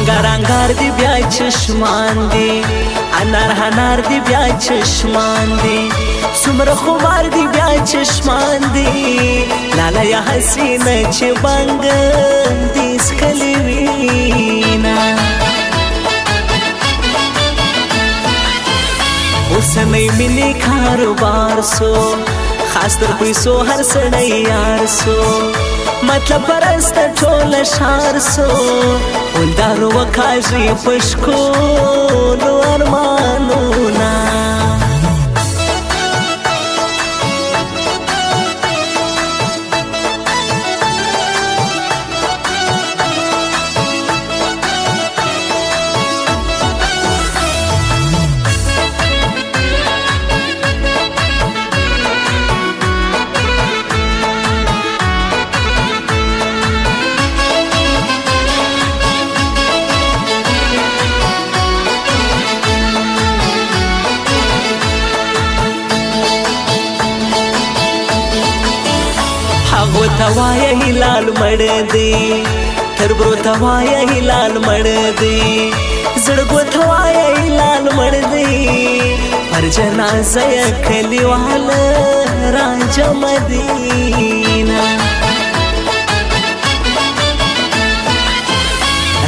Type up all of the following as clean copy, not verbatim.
انگار انگار دی بیا چشمان دی انار هنار دی بیا چشمان دی سمر خوار دی بیا چشمان دی لالا یا حسینه چه بانگ دی سکلی وینا اوسنی مینی کاروبار سو خاص در پیسو هر سړی یار سو مطلب پرست ټول شار سو ولدارو وکاږي پشکو نو ارمانونه توایا هلال مړ دی تربرو توایا هلال مړ دی زړګو توایا هلال مړ دی پر جنازه کلیوال راجا مدینه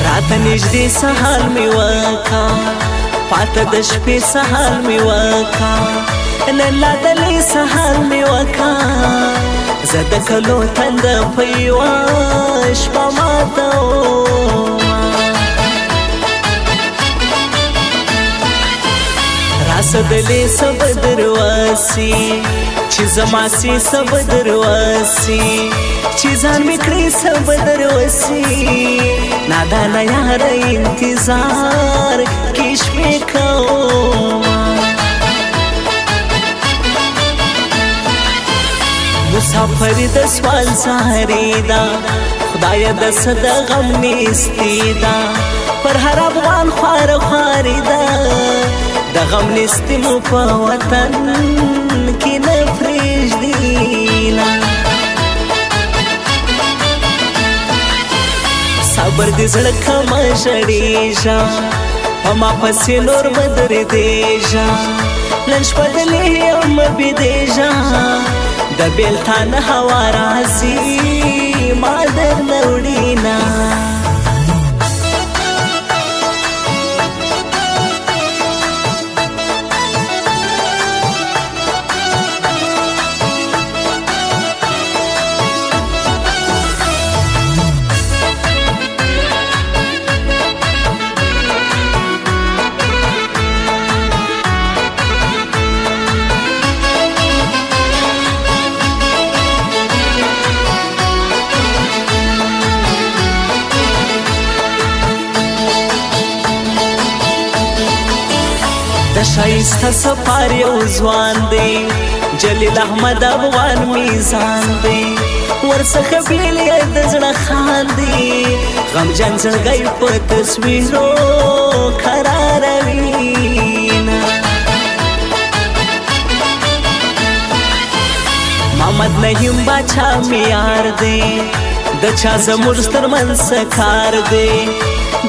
رات نږدې سهال می وکا پاته د شپې سهال می وکا نن لا دلې سهال می وکا زده کلو تند پیواش پا ماتو راسدلی سب درواسی چی زماسی سب درواسی چی زان مکری سب درواسی نادانا یار انتظار کش میکو مسافر د سوال سهری دا خدای د صد غم نستی دا پر هر افغان خوار خواری دا د غم نستی مو په وطن کې نه پرېږدینا صبر دې زړه کمه ژړېږه په ما پسې نور به درېږه نن شپه دلې یم بېدېږه د بیلتان هوا راځي ما درنه وړینا شایسته سفر یو ځوان دی جلیل احمد افغان میزان دی ورڅخه بیل یې د زړه خان دی غمجن زړګی په تصویرو قراروینه محمد نعیم باچا میار دی د چا زموږ ترمنځ څه کار دی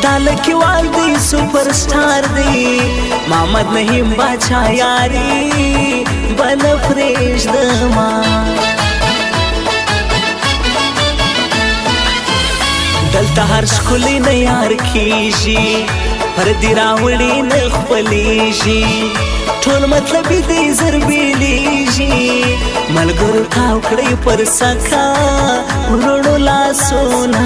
دا لکیوال دی سپر سٹار دی محمد نعیم باچا یاری بن پرېږدما دلته هر ښکلی نه یار کیږي پردي راوړي نه خپلېږي ټول مطلبي دی زر بېلېږي ملګرو تاو کړئ پر سکا وروڼو لاسونه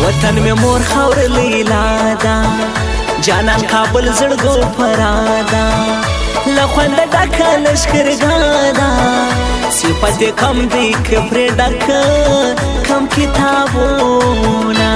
وطن میں مور خور لیلا دا جانان کابل زړګو پرادا لخوند ډکه لشکرګا دا صفت کم دی کپر ډک کم کتابونه